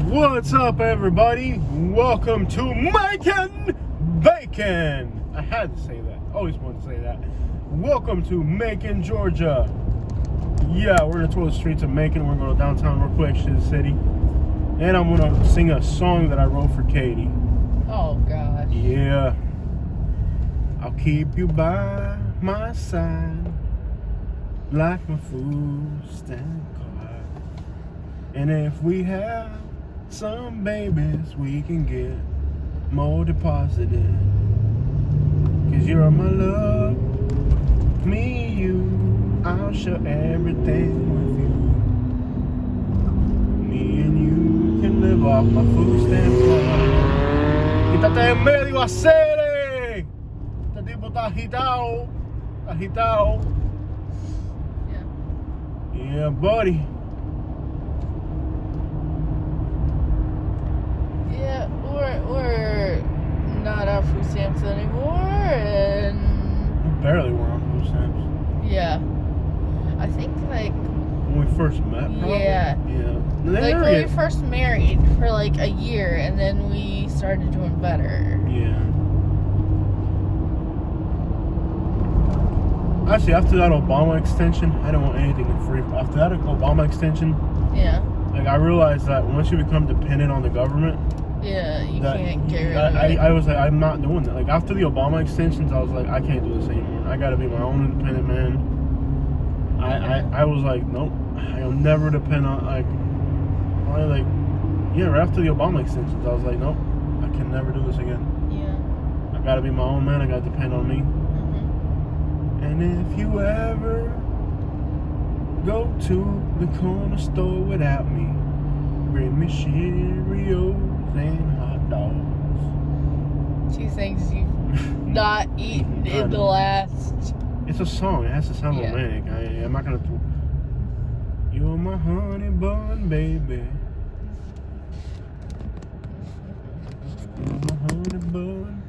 What's up, everybody? Welcome to Macon, Bacon. I had to say that. Always wanted to say that. Welcome to Macon, Georgia. Yeah, we're gonna tour the streets of Macon. We're gonna go downtown real quick, shit city, and I'm gonna sing a song that I wrote for Katie. Oh gosh. Yeah. I'll keep you by my side, like my food stand quiet. And if we have some babies, we can get more deposited. Cause you're my love, me, you, I'll share everything with you. Me and you can live off my food stamp card. Quítate en medio, hacer. Este tipo está agitado. Agitado. Yeah, buddy. Yeah, we're not on food stamps anymore, and We barely were on food stamps. yeah, I think like When we first met, probably. Yeah. like when we first married for like a year, and then we started doing better. Yeah. Actually, after that Obama extension, I don't want anything free. After that Obama extension, Yeah, like I realized that once you become dependent on the government, yeah, you that can't get rid of it. I was like, I'm not doing that. Like after the Obama extensions, I was like, I can't do this anymore. I gotta be my own independent man. I was like, nope, I'll never depend on right after the Obama extensions, I was like, nope, I can never do this again. Yeah. I gotta be my own man. I gotta depend on me. And if you ever go to the corner store without me, bring me Cheerios and hot dogs. Two things you've not eaten in the last. It's a song. It has to sound Yeah. romantic. I'm not gonna. You're my honey bun, baby. You're my honey bun.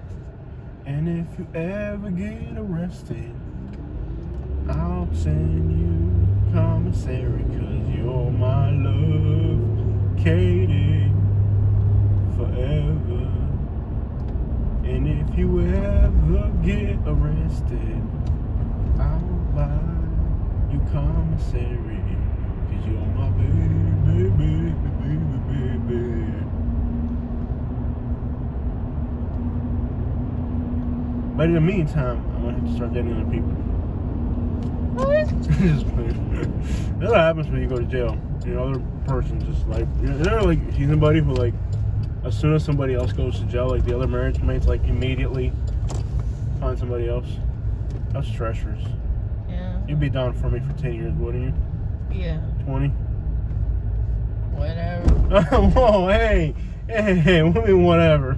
And if you ever get arrested, I'll send you commissary, 'cause you're my love, Katie, forever. And if you ever get arrested, I'll buy you commissary, 'cause you're my baby, baby, baby, baby. But in the meantime, I'm gonna have to start dating other people. What? Just playing. That's what happens when you go to jail. The other person just like, they're like, he's somebody who like, as soon as somebody else goes to jail, like the other marriage mates like immediately find somebody else. That's treacherous. Yeah. You'd be down for me for 10 years, wouldn't you? Yeah. 20? Whatever. Whoa, hey, what do you mean whatever?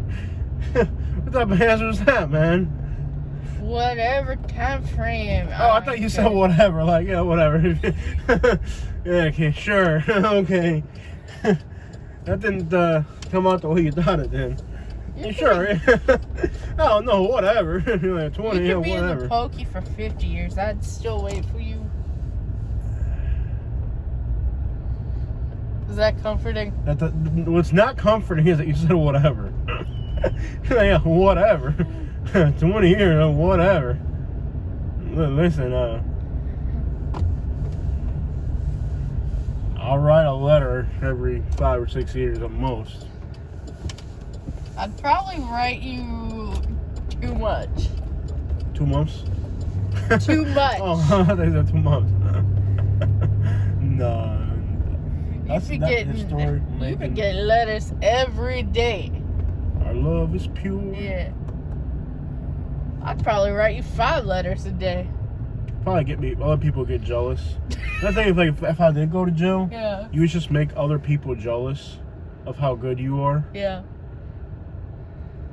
What type of answer is that, man? Whatever time frame. Oh, I thought you said whatever. Like, yeah, whatever. Yeah, okay, sure. Okay. That didn't come out the way you thought it did. Yeah, sure. Oh, no, whatever. Like 20, You yeah, could be in whatever. the pokey for 50 years. I'd still wait for you. Is that comforting? What's not comforting is that you said whatever. Yeah, whatever. 20 years, whatever. Listen, I'll write a letter every 5 or 6 years at most. I'd probably write you too much. 2 months? Too much. Oh, I thought you said 2 months. No. You've been getting letters every day. Our love is pure. Yeah. I'd probably write you 5 letters a day. Probably get me. Other people get jealous. I think if I did go to jail, Yeah. you would just make other people jealous of how good you are. Yeah.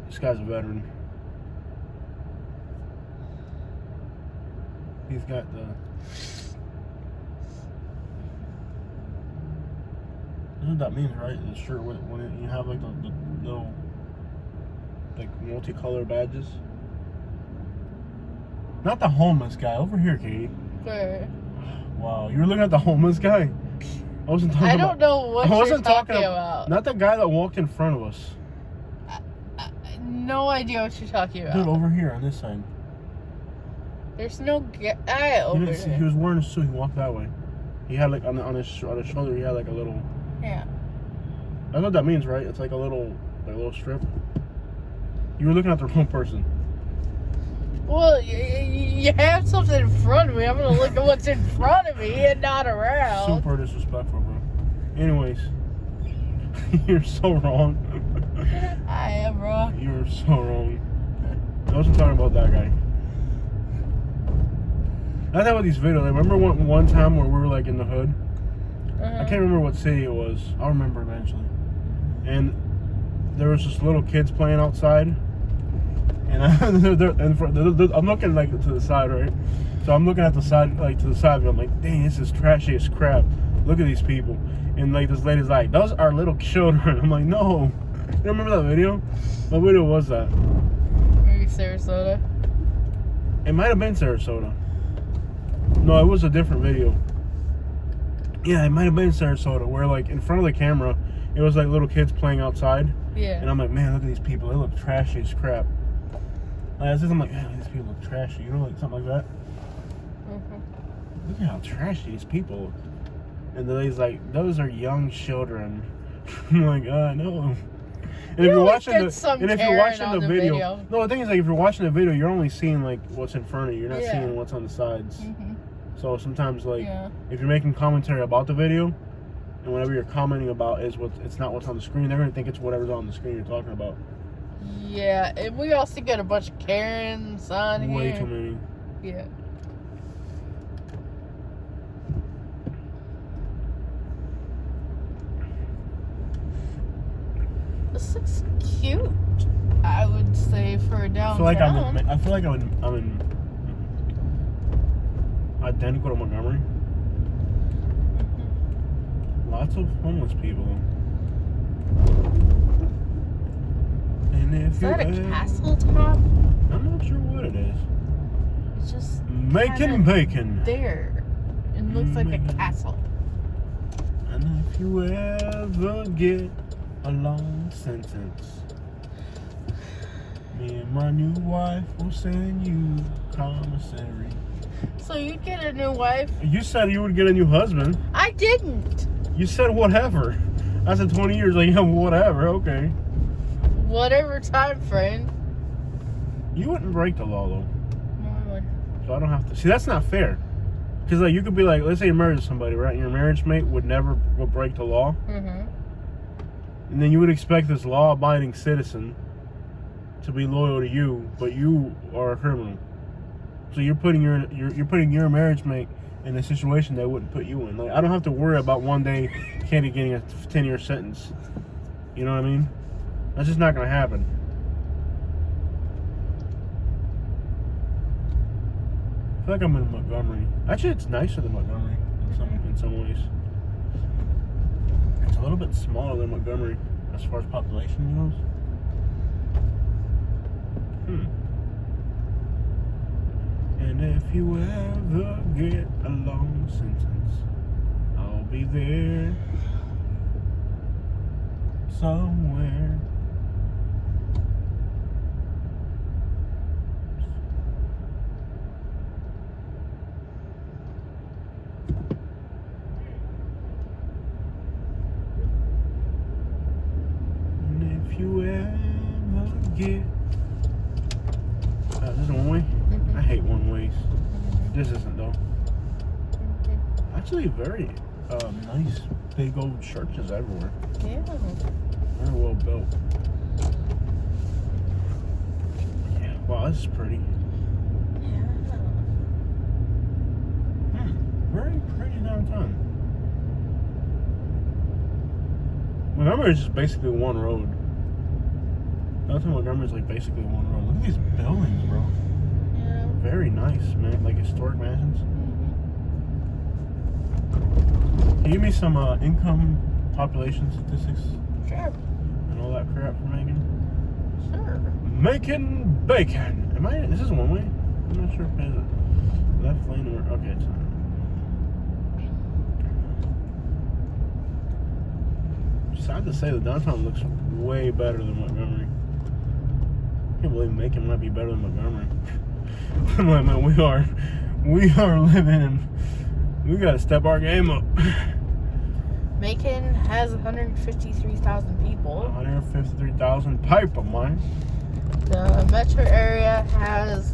This guy's a veteran. He's got the. That's what that means, right? The shirt when you have like the little like multicolored badges. Not the homeless guy. Over here, Katie. Where? Wow, you were looking at the homeless guy? I wasn't talking I don't know what you're talking about. Not the guy that walked in front of us. No idea what you're talking about. Dude, over here on this side. There's no guy over there. He was wearing a suit. He walked that way. He had like on his shoulder. He had like a little. Yeah. That's what that means, right? It's like a little strip. You were looking at the wrong person. Well, you have something in front of me. I'm gonna look at what's in front of me and not around. Super disrespectful, bro. Anyways, you're so wrong. I am wrong. You're so wrong. I wasn't talking about that guy. I thought about these videos. I remember one time where we were like in the hood. I can't remember what city it was. I'll remember eventually. And there was just little kids playing outside. And I'm looking like to the side, right? So I'm looking at the side, like to the side of it. I'm like, dang, this is trashy as crap. Look at these people. And like this lady's like, those are little children. I'm like, no. You remember that video? What video was that? Maybe Sarasota. It might have been Sarasota. No, it was a different video. Yeah, it might have been Sarasota, where like in front of the camera, it was like little kids playing outside. Yeah. And I'm like, man, look at these people. They look trashy as crap. I'm like, man, these people look trashy. You know, like something like that. Look at how trashy these people look. And the lady's like, those are young children. I'm like, no. And if you're watching the video, no, the thing is, like, if you're watching the video, you're only seeing like what's in front of you. You're not seeing what's on the sides. So sometimes, like, if you're making commentary about the video, and whatever you're commenting about it's not what's on the screen, they're gonna think it's whatever's on the screen you're talking about. Yeah, and we also got a bunch of Karens on here. Way too many. Yeah. This looks cute, I would say, for downtown. I feel like I'm in identical to Montgomery. Lots of homeless people. And if is that a castle top? I'm not sure what it is. It's just Macon Bacon. There. It looks like a castle. And if you ever get a long sentence, me and my new wife will send you commissary. So you get a new wife? You said you would get a new husband. I didn't. You said whatever. I said 20 years. Like, yeah, whatever. Okay. Whatever time frame. You wouldn't break the law, though. No, I wouldn't. So I don't have to. See, that's not fair. Because, like, you could be like, let's say you're married to somebody, right? And your marriage mate would never go break the law. And then you would expect this law-abiding citizen to be loyal to you, but you are a criminal. So you're putting your marriage mate in a situation they wouldn't put you in. Like, I don't have to worry about one day Candy getting a 10-year sentence. You know what I mean? That's just not going to happen. I feel like I'm in Montgomery. Actually, it's nicer than Montgomery in some ways. It's a little bit smaller than Montgomery as far as population goes. And if you ever get a long sentence, I'll be there somewhere. And if you ever get this is one way? I hate one ways. This isn't though. Actually, very nice, big old churches everywhere. Yeah. Very well built. Yeah. Wow, this is pretty. Yeah. Very pretty downtown. Montgomery is just basically one road. Downtown Montgomery is like basically one road. Look at these buildings, bro. Yeah. Very nice, man. Like historic mansions. Can you give me some income, population statistics? Sure. And all that crap for Macon? Sure. Macon Bacon. This is one way? I'm not sure if it's left lane or, okay, it's not. Sad to say, the downtown looks way better than Montgomery. I can't believe Macon might be better than Montgomery. I'm like, man, we are living in. We gotta step our game up. Macon has 153,000 people. 153,000 pipe of mine. The metro area has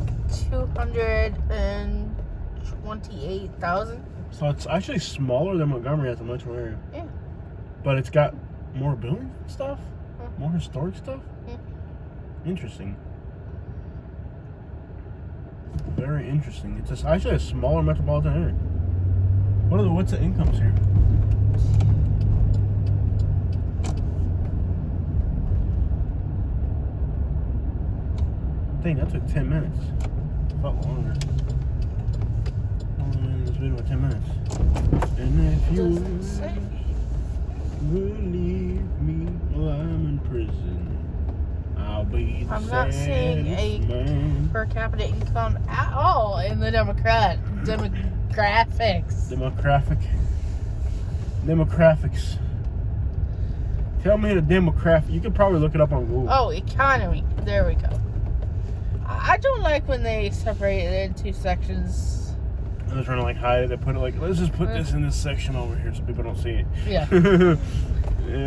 228,000. So it's actually smaller than Montgomery as a metro area. Yeah. But it's got more buildings and stuff? Hmm. More historic stuff? Hmm. Interesting. Very interesting. It's actually a smaller metropolitan area. What's the incomes here? Dang, that took 10 minutes. Felt longer. Only in this video 10 minutes. And if you will leave me while I'm in prison, I'll be the I'm not seeing a man. per capita income at all in the demographics. Demographics. Tell me the demographic. You can probably look it up on Google. Oh, economy. There we go. I don't like when they separate it into sections. They're trying to like hide it. They put it like, let's just put this in this section over here so people don't see it. Yeah. Yeah,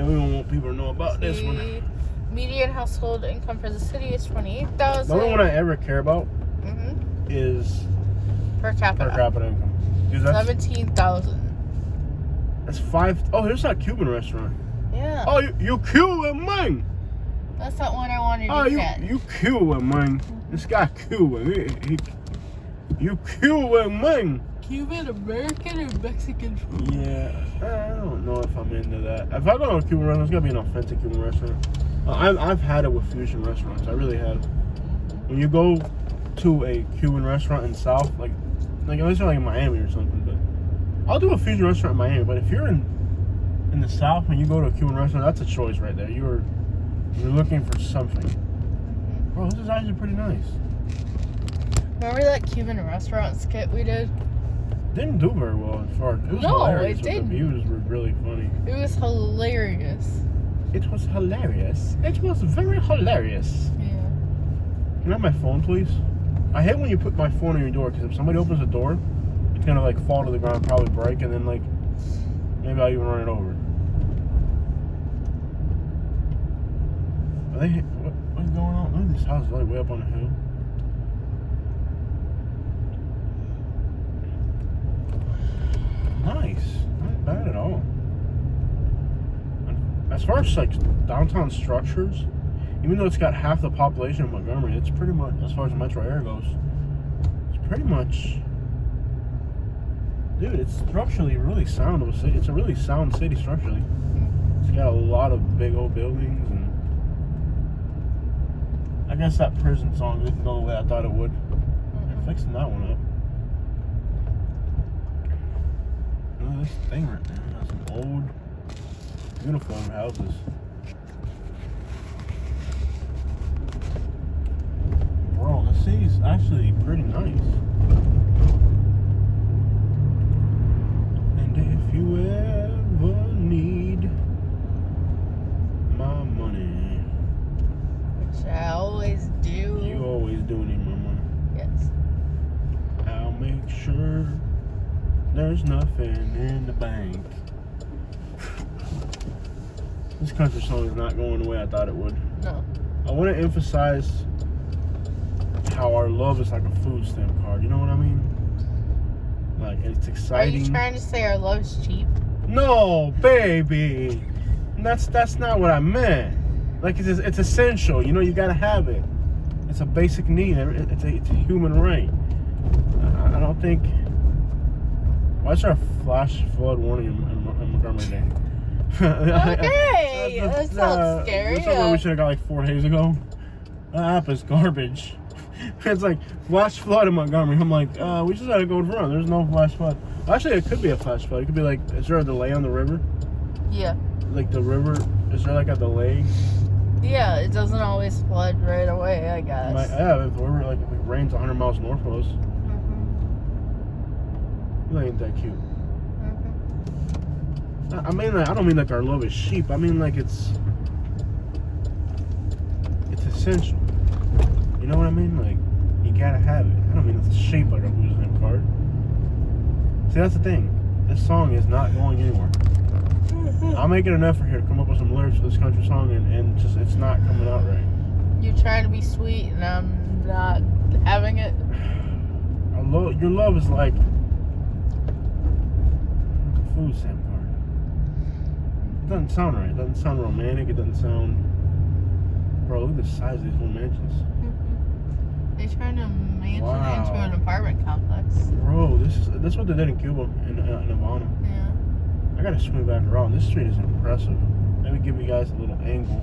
we don't want people to know about this one. Median household income for the city is 28,000. The only one I ever care about is per capita. Per capita income. 17,000. That's 5. Oh, there's that Cuban restaurant. Yeah. Oh, you Cuban, man. That's not one I wanted to get. You Cuban, man. This guy Cuban. You Cuban, man. Cuban, American, or Mexican food? Yeah, I don't know if I'm into that. If I go to a Cuban restaurant, it's gotta be an authentic Cuban restaurant. I've had it with fusion restaurants. I really have. When you go to a Cuban restaurant in the South, like unless you're like in Miami or something, but I'll do a fusion restaurant in Miami. But if you're in the South and you go to a Cuban restaurant, that's a choice right there. You're looking for something. Bro, this is actually pretty nice. Remember that Cuban restaurant skit we did? Didn't do very well as far. It was hilarious. It didn't. The views were really funny. It was hilarious. It was hilarious. It was very hilarious. Yeah. Can I have my phone, please? I hate when you put my phone on your door, because if somebody opens the door, it's gonna like fall to the ground, probably break, and then like maybe I'll even run it over. Are they? What's going on? Look at this house, like way up on the hill. Nice, not bad at all. As far as like downtown structures, even though it's got half the population of Montgomery, it's pretty much, as far as the metro area goes, it's pretty much, dude, it's structurally really sound of a city. It's a really sound city structurally. It's got a lot of big old buildings, and I guess that prison song didn't go the way I thought it would. They're fixing that one up. Look at this thing right there. That's some old uniform houses. Bro, the city's actually pretty nice. And if you ever need my money, Which I always do. you always do need my money. Yes. I'll make sure there's nothing in the bank. This country song is not going the way I thought it would. No. I want to emphasize how our love is like a food stamp card. You know what I mean? Like, it's exciting. Are you trying to say our love's cheap? No, baby. That's not what I meant. Like, it's essential. You know, you gotta have it. It's a basic need. It's a human right. I don't think. Why is there a flash flood warning in Montgomery Day? Okay, that sounds scary. That's something we should have got like 4 days ago. That app is garbage. It's like flash flood in Montgomery. I'm like, we just had to go run. There's no flash flood. Actually, it could be a flash flood. It could be like, is there a delay on the river? Yeah. Like the river, is there like a delay? Yeah, it doesn't always flood right away, I guess. Yeah, if the river, like, if it rains 100 miles north of us. It ain't that cute. I mean, like, I don't mean like our love is cheap. I mean like it's essential. You know what I mean? Like, you gotta have it. I don't mean it's shaped like a Who's Name card. See, that's the thing. This song is not going anywhere. I'm making an effort here to come up with some lyrics for this country song, and just it's not coming out right. You're trying to be sweet, and I'm not having it. Your love is like a food stamp card. It doesn't sound right. It doesn't sound romantic. It doesn't sound. Bro, look at the size of these little mansions. They turned a mansion into an apartment complex. Bro, that's what they did in Cuba, in Havana. Yeah. I gotta swing back around. This street is impressive. Let me give you guys a little angle,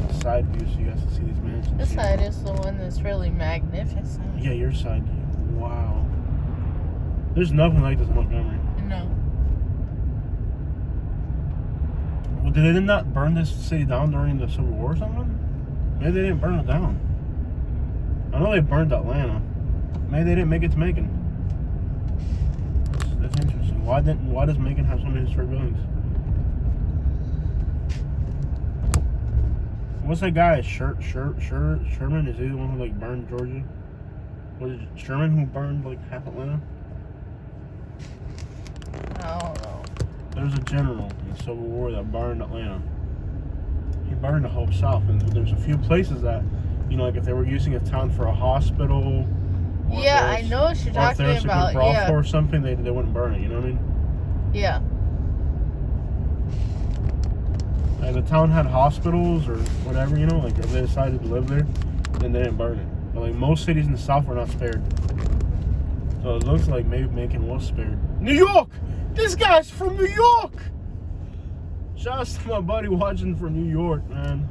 a side view, so you guys can see these mansions. This side is the one that's really magnificent. Yeah, your side. Wow. There's nothing like this in Montgomery. No. Well, did they not burn this city down during the Civil War or something? Maybe they didn't burn it down. I know they burned Atlanta. Maybe they didn't make it to Macon. That's interesting. Why does Macon have so many historic buildings? What's that guy? Sherman? Is he the one who like burned Georgia? Was it Sherman who burned like half Atlanta? I don't know. There's a general in the Civil War that burned Atlanta. He burned the whole South, and there's a few places that, you know, like if they were using a town for a hospital. Yeah, I know what you're talking about. Yeah. Or something, they wouldn't burn it. You know what I mean? Yeah. And the town had hospitals or whatever, you know, like if they decided to live there, then they didn't burn it. But like most cities in the South were not spared. So it looks like maybe Macon was spared. New York! This guy's from New York! Shout out to my buddy watching from New York, man.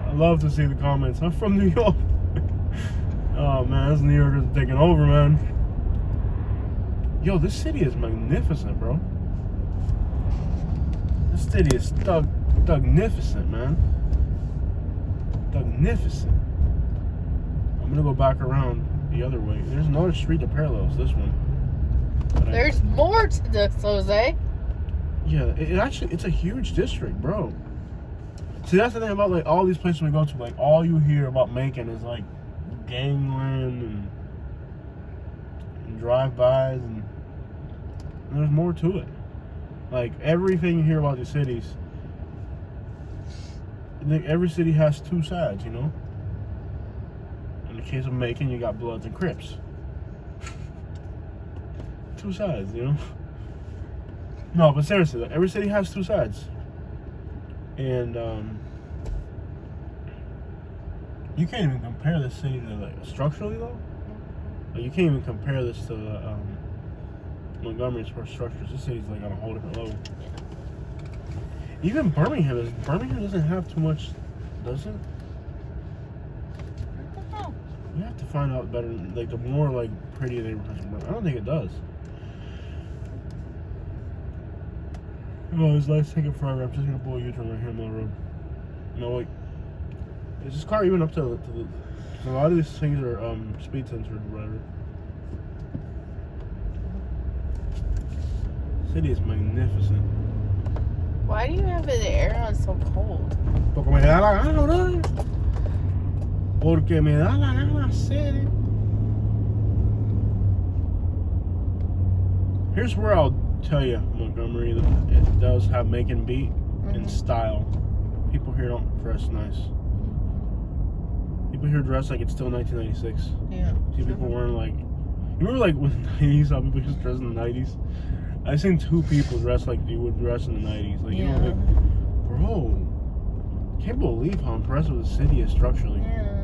I love to see the comments. I'm from New York. Oh man, this New Yorkers are taking over, man. Yo, this city is magnificent, bro. This city is magnificent, man. Magnificent. I'm gonna go back around the other way. There's another street that parallels this one. There's more to this, Jose. Yeah, it's a huge district, bro. See, that's the thing about like all these places we go to. Like all you hear about Macon is like gangland and drive-bys, and there's more to it. Like everything you hear about the cities, I think every city has two sides, you know. In the case of Macon, you got Bloods and Crips. Two sides, you know. No, but seriously, like, every city has two sides, and you can't even compare this city to like structurally though. Like, you can't even compare this to Montgomery's for structures. This city's like on a whole different level. Even Birmingham doesn't have too much, does it? I don't know. You have to find out better. Like the more like pretty neighborhoods in Birmingham. I don't think it does. Oh, this light's taking forever. I'm just gonna pull a U-turn right here on the road. No, wait. Is this car even up to the a lot of these things are speed censored or whatever. City is magnificent. Why do you have the air on so cold? Porque me da la gana, bro. Porque me da la gana, city. Here's where I'll tell you, Montgomery, that it does have Macon beat in style. People here don't dress nice. People here dress like it's still 1996. Yeah. See people wearing like, you remember like when the 90s, how people just dress in the 90s? I've seen two people dress like you would dress in the 90s. Like, you know, like, bro, can't believe how impressive the city is structurally. Yeah.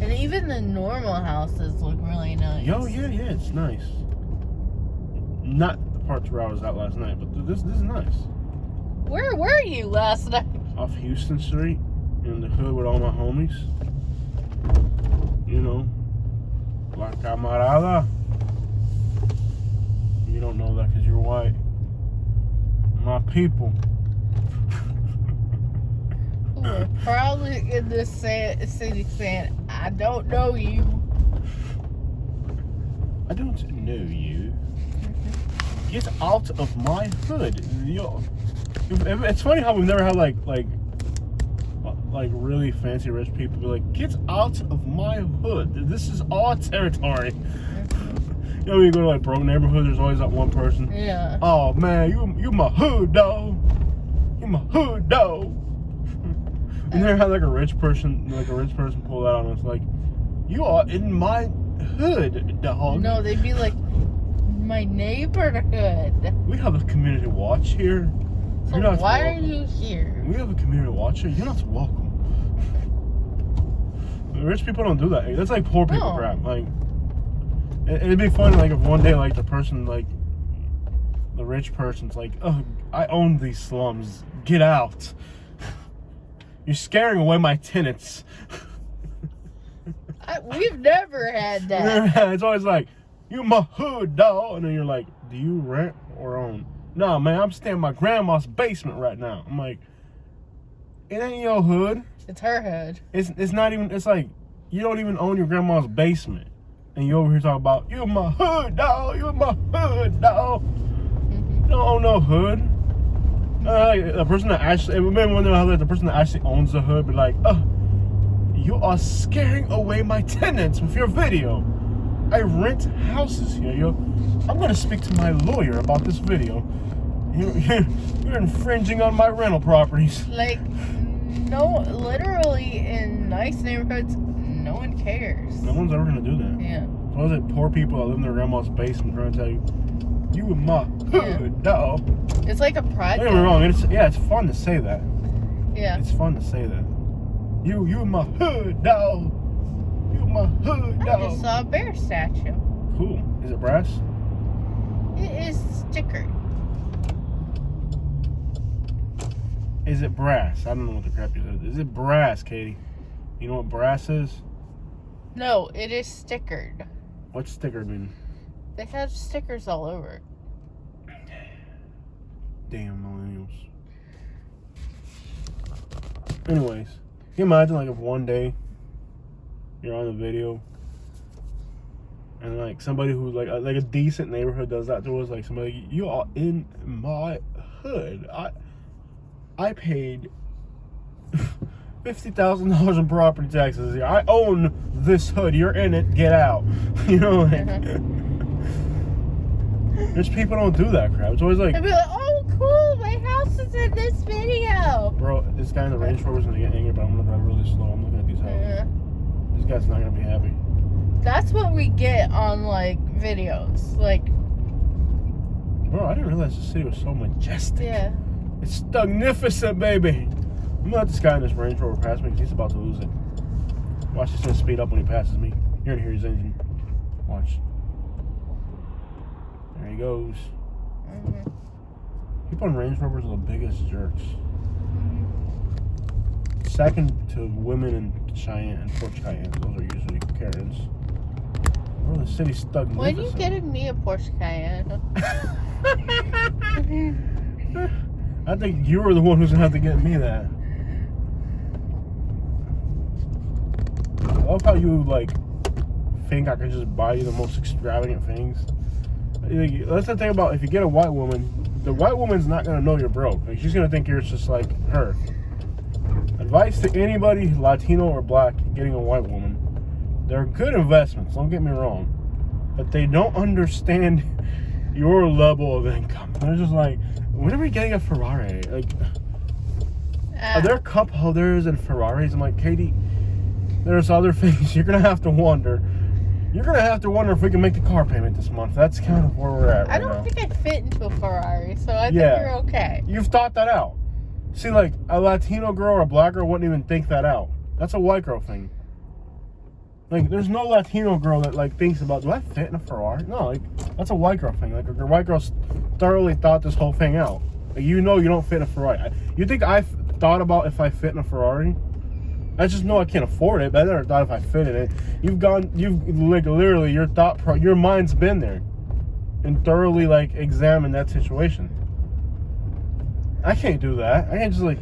And even the normal houses look really nice. Yo, yeah, it's nice. Not the parts where I was at last night, but this is nice. Where were you last night? Off Houston Street, in the hood with all my homies. You know, La Camarada. You don't know that because you're white. My people. Who are probably in this city saying, I don't know you. I don't know you. Get out of my hood. Yo, it's funny how we've never had like really fancy rich people be like, get out of my hood. This is our territory. You know, when you go to like broke neighborhoods, there's always that one person. Yeah. Oh man, you my hood dog. You my hood dog. And they had like a rich person pull that on us like, you are in my hood, dog. No, they'd be like, my neighborhood. We have a community watch here. So why are you here? We have a community watch here. You're not welcome. Rich people don't do that. That's like poor people crap. Like, it'd be funny like if one day like the person like the rich person's like, oh, I own these slums. Get out. You're scaring away my tenants. We've never had that. It's always like, you my hood dog, and then you're like, do you rent or own? No, man, I'm staying in my grandma's basement right now. I'm like, it ain't your hood. It's her hood. It's not even. It's like you don't even own your grandma's basement, and you over here talking about you my hood dog. You my hood dog. You don't own no hood. The person that actually, remember when they have like the person that actually owns the hood, be like, you are scaring away my tenants with your video. I rent houses here, yo. I'm gonna speak to my lawyer about this video. You're infringing on my rental properties. Like, no, literally in nice neighborhoods, no one cares. No one's ever gonna do that. Yeah. So was it poor people that live in their grandma's basement trying to tell you, you in my hood, dog. It's like a pride. Don't get me wrong. It's fun to say that. Yeah. It's fun to say that. You in my hood, dog. You in my hood, dog. I just saw a bear statue. Cool. Is it brass? It is stickered. Is it brass? I don't know what the crap you said. Is it brass, Katie? You know what brass is? No, it is stickered. What's sticker mean? They have stickers all over it. Damn millennials. Anyways, can you imagine like if one day you're on the video and like somebody who's like a decent neighborhood does that to us, like somebody, you are in my hood. I paid $50,000 in property taxes here. I own this hood. You're in it. Get out. You know, like, rich people don't do that crap. It's always like, they'd be like, oh, cool, my house is in this video. bro, this guy in the Range Rover's gonna get angry, but I'm gonna drive really slow. I'm looking at these houses. Yeah. This guy's not gonna be happy. That's what we get on, like, videos. Like, Bro, I didn't realize the city was so majestic. yeah. It's magnificent, baby. I'm gonna let this guy in this Range Rover pass me because he's about to lose it. Watch, he's gonna speed up when he passes me. You're gonna hear his engine. Watch. There he goes. Mm-hmm. People in Range Rovers are the biggest jerks. Second to women in Cheyenne and Fort Cheyenne. Those are usually Karens. Bro, the city's magnificent. When are you getting me a Porsche Cayenne? I think you were the one who's gonna have to get me that. I love how you like think I can just buy you the most extravagant things. Like, that's the thing about if you get a white woman, the white woman's not gonna know you're broke. Like, she's gonna think you're just like her. Advice to anybody Latino or black getting a white woman: they're good investments. Don't get me wrong, but they don't understand your level of income. They're just like, when are we getting a Ferrari? Like, are there cup holders and Ferraris? I'm like, Katie, there's other things. You're gonna have to wonder. You're gonna have to wonder if we can make the car payment this month. That's kind of where we're at right I don't now. think I'd fit into a Ferrari, so I think you're okay. You've thought that out. See, like, a Latino girl or a black girl wouldn't even think that out. That's a white girl thing. Like, there's no Latino girl that, like, thinks about, do I fit in a Ferrari? No, like, that's a white girl thing. Like, a white girl thoroughly thought this whole thing out. Like, you know you don't fit in a Ferrari. You think I've thought about if I fit in a Ferrari? I just know I can't afford it, but I never thought if I fit in it. You've like, literally, your mind's been there and thoroughly, like, examined that situation. I can't do that. I can't just, like,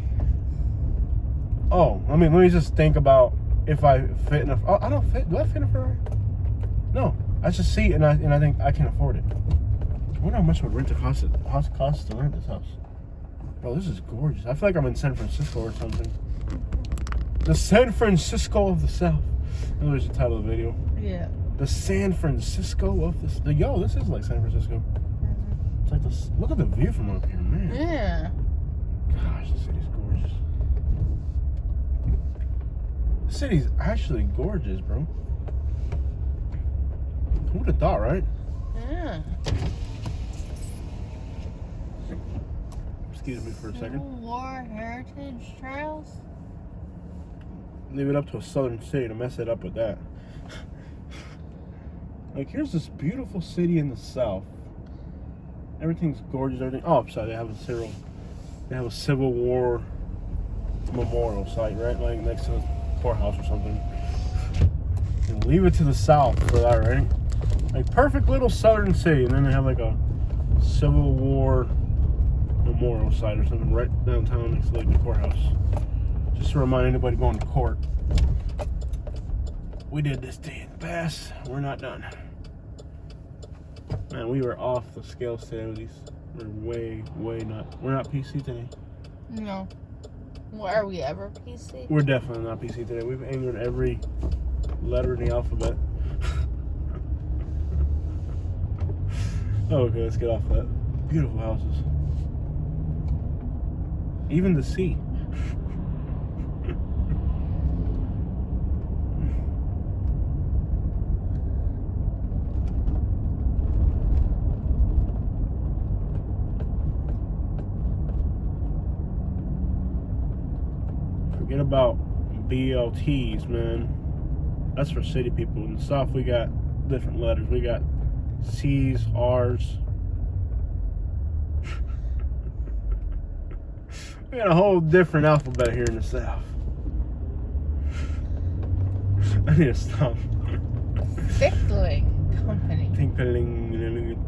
let me just think about if I fit in I don't fit. Do I fit in a Ferrari? No. I just see it and I think I can afford it. I wonder how much would rent cost to rent this house. Bro, this is gorgeous. I feel like I'm in San Francisco or something. The San Francisco of the South. That was the title of the video. Yeah. The San Francisco of the... Yo, this is like San Francisco. Mm-hmm. It's like this... Look at the view from up here, man. Yeah. Gosh, the city's gorgeous. The city's actually gorgeous, bro. Who would have thought, right? Yeah. Excuse me for a second. War Heritage Trails? Leave it up to a southern city to mess it up with that. Like, here's this beautiful city in the south. Everything's gorgeous. Everything. Oh, I'm sorry. They have a Civil War memorial site right, like next to the courthouse or something. And leave it to the south for that, right? Like, perfect little southern city, and then they have like a Civil War memorial site or something right downtown next to like the courthouse. Just to remind anybody going to court, we did this day in the past. We're not done. Man, we were off the scales today with these. We're not PC today. No. Well, are we ever PC? We're definitely not PC today. We've angered every letter in the alphabet. Okay, let's get off that. Beautiful houses. Even the sea. Forget about BLTs, man. That's for city people. In the South, we got different letters. We got C's, R's. We got a whole different alphabet here in the South. I need to stop. Fickling Company. Tinkling,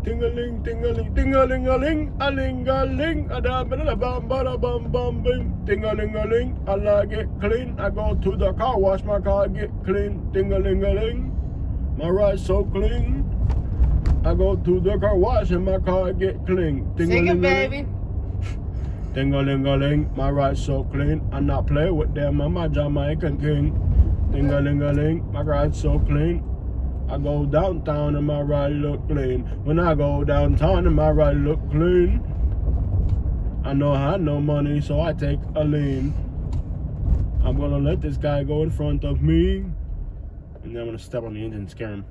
tingling, tingling, tingling, a ling, a ling, a ling, a da ba da bum ba da bum bum bing, tingling, a ling. I like it clean. I go to the car wash, my car get clean. Tingling, a ling. My ride's so clean. I go to the car wash and my car get clean. Sing it, baby. Ding-a-ling-a-ling, my ride's so clean. I not play with them, I'm a Jamaican king. Ding-a-ling-a-ling, my ride's so clean. I go downtown and my ride look clean. When I go downtown and my ride look clean. I know I had no money, so I take a lean. I'm gonna let this guy go in front of me. And then I'm gonna step on the engine and scare him.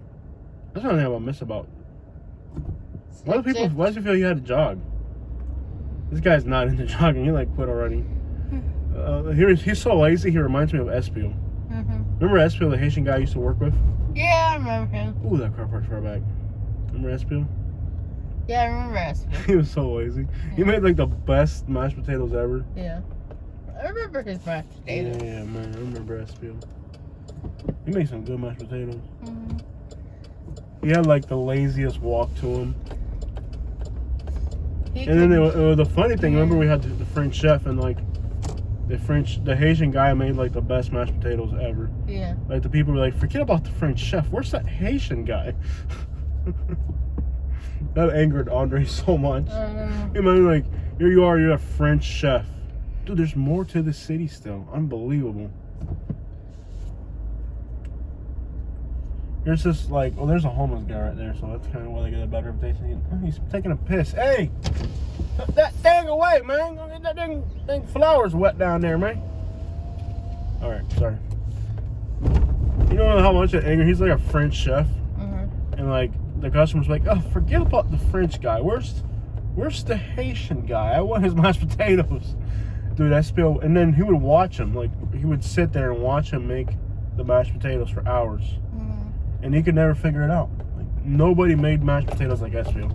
That's one thing I miss about. Why do you feel you had to jog? This guy's not into jogging. He like quit already. He's so lazy. He reminds me of Espiel. Remember Espiel, the Haitian guy I used to work with? Yeah, I remember him. Ooh, that car parked far back. Remember Espiel? Yeah, I remember Espiel. He was so lazy. Yeah. He made like the best mashed potatoes ever. Yeah. I remember his mashed potatoes. Yeah, man. I remember Espiel. He made some good mashed potatoes. He had like the laziest walk to him. And then the funny thing, remember we had the French chef and like the Haitian guy made like the best mashed potatoes ever. Yeah. Like the people were like, forget about the French chef. Where's that Haitian guy? That angered Andre so much. Imagine like, here you are, you're a French chef. Dude, there's more to the city still. Unbelievable. There's this like, well, there's a homeless guy right there, so that's kind of why they get a bad reputation. He's taking a piss. Hey, put that thing away, man. Go get that dang flowers wet down there, man. All right, sorry. You know how much it anger? He's like a French chef, and like the customers like, oh, forget about the French guy. Where's the Haitian guy? I want his mashed potatoes, dude. I spill. And then he would watch him, like he would sit there and watch him make the mashed potatoes for hours. And he could never figure it out. Like nobody made mashed potatoes like Espiel.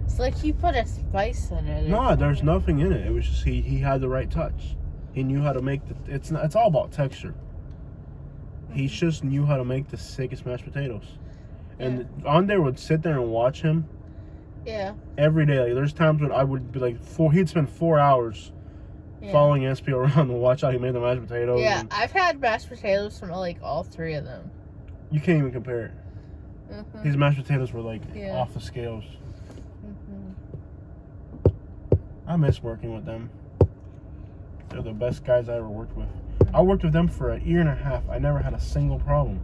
It's like he put a spice in it. No, there's nothing in it. It was just he had the right touch. He knew how to make it's all about texture. He just knew how to make the sickest mashed potatoes. And Andre would sit there and watch him. Yeah. Every day. Like there's times when I would be like he'd spend 4 hours following Espiel around to watch how he made the mashed potatoes. Yeah, I've had mashed potatoes from like all three of them. You can't even compare it. His mashed potatoes were like off the scales. I miss working with them. They're the best guys I ever worked with. I worked with them for 1.5 years. I never had a single problem.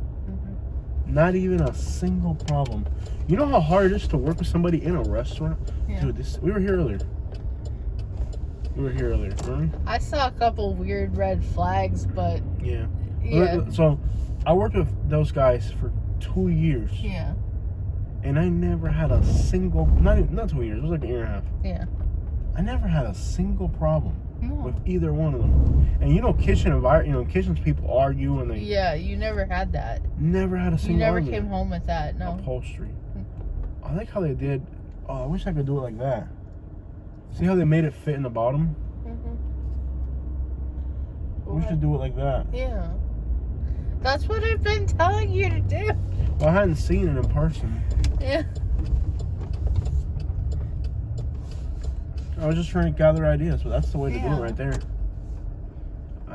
Not even a single problem. You know how hard it is to work with somebody in a restaurant? Yeah. Dude, we were here earlier. Remember? I saw a couple weird red flags, but... Yeah. Yeah. So, I worked with those guys for 2 years. Yeah. And I never had a single... Not 2 years. It was like 1.5 years. Yeah. I never had a single problem No. with either one of them. And kitchens people argue and they... Yeah, you never had that. Never had a single You never argument. came home with that, no. Upholstery. I like how they did... Oh, I wish I could do it like that. See how they made it fit in the bottom? We should do it like that. Yeah. That's what I've been telling you to do. Well, I hadn't seen it in person. Yeah. I was just trying to gather ideas, but that's the way to do it right there.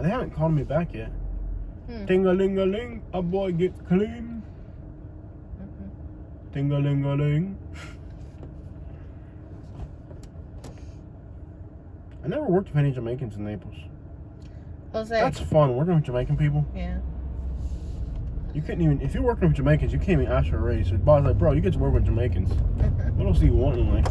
They haven't called me back yet. Ting-a-ling-a-ling, a boy get clean. Ting-a-ling-a-ling. I never worked with any Jamaicans in Naples. Jose. That's fun, working with Jamaican people. Yeah. You couldn't even, if you're working with Jamaicans, you can't even ask for a raise. The boss like, bro, you get to work with Jamaicans. What else do you want in life?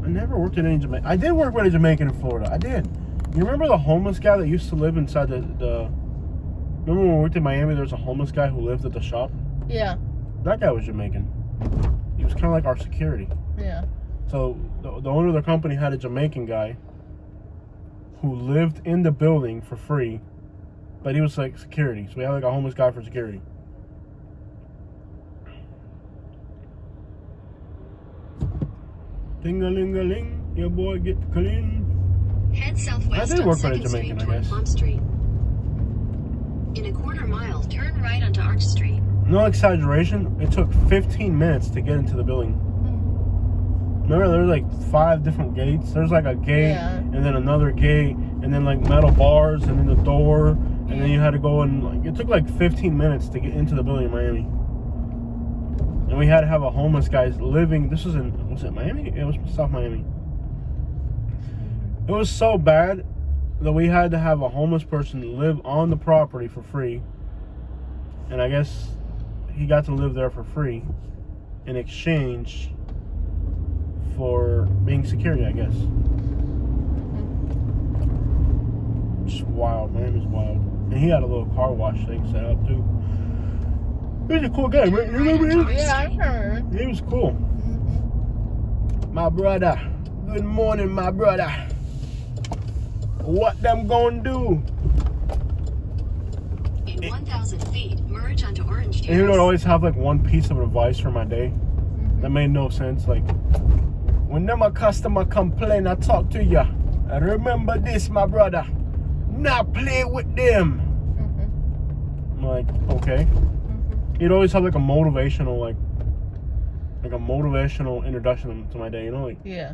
I never worked with any Jamaican. I did work with a Jamaican in Florida. I did. You remember the homeless guy that used to live inside the remember when we worked in Miami, there was a homeless guy who lived at the shop? Yeah. That guy was Jamaican. He was kind of like our security. Yeah. So the owner of the company had a Jamaican guy who lived in the building for free, but he was like security. So we had like a homeless guy for security. Ding-a-ling-a-ling, your boy get clean. Head southwest I did work on with a 2nd Jamaican, Street I guess. toward Plum Street. In a quarter mile, turn right onto Arch Street. No exaggeration, it took 15 minutes to get into the building. Remember, there were like 5 different gates. There's like a gate, and then another gate, and then like metal bars, and then the door, and then you had to go and like, it took like 15 minutes to get into the building in Miami. And we had to have a homeless guy living. This was it Miami? It was South Miami. It was so bad that we had to have a homeless person live on the property for free. And I guess he got to live there for free in exchange for being security, I guess. Just wild, man. It was wild. And he had a little car wash thing set up too. He was a cool guy, right? You remember him? Yeah, I remember. He was cool. My brother. Good morning, my brother. What them gonna do? In 1,000 feet, merge onto Orange Terrace. And he would always have like one piece of advice for my day that made no sense. Like, whenever a customer complain, I talk to you. And remember this, my brother. Not play with them. I'm like, okay. He'd always have like a motivational, like a motivational introduction to my day, you know, like. Yeah.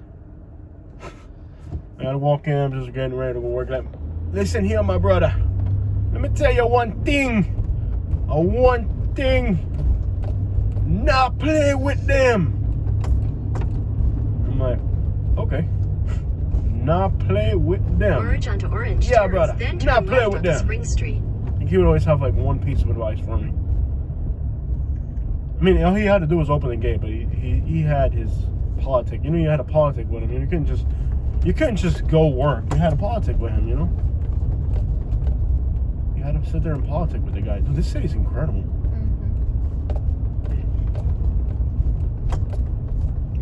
I gotta walk in, I'm just getting ready to go work. Like, listen here, my brother. Let me tell you one thing. Not play with them. I'm like, okay. Not play with them. Merge onto Orange Yeah, Terrace, brother. then turn Not play left with onto them. Spring Street. And he would always have like one piece of advice for me. I mean, all he had to do was open the gate, but he had his politic. You know, you had a politic with him. You couldn't just go work. You had a politic with him, you know? You had to sit there and politic with the guy. Dude, this city's incredible.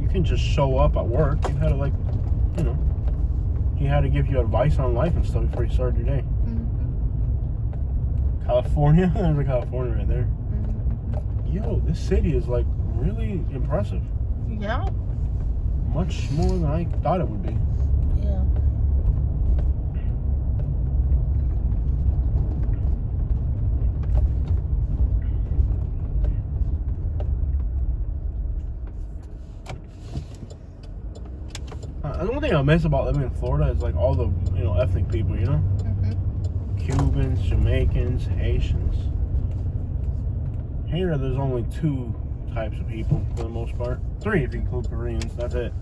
You can just show up at work. You had to, like, you know, he had to give you advice on life and stuff before you started your day. California? There's a California right there. Yo, this city is, like, really impressive. Yeah. Much more than I thought it would be. Yeah. The one thing I miss about living in Florida is like all the, you know, ethnic people, you know? Cubans, Jamaicans, Haitians. Here, there's only 2 types of people for the most part. 3 if you include Koreans. That's it.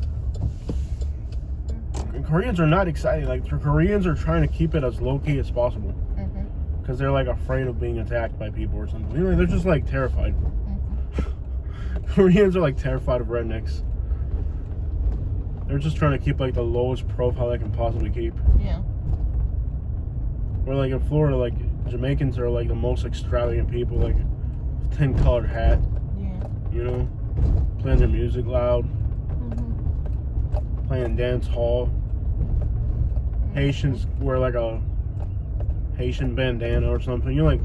And Koreans are not excited. Like, the Koreans are trying to keep it as low key as possible because they're like afraid of being attacked by people or something. You know, they're just like terrified. Koreans are like terrified of rednecks. They're just trying to keep like the lowest profile they can possibly keep. Yeah. Where like in Florida, like Jamaicans are like the most extravagant people, like 10-colored hat. Yeah. You know, playing their music loud, playing dance hall. Haitians wear like a Haitian bandana or something. You know,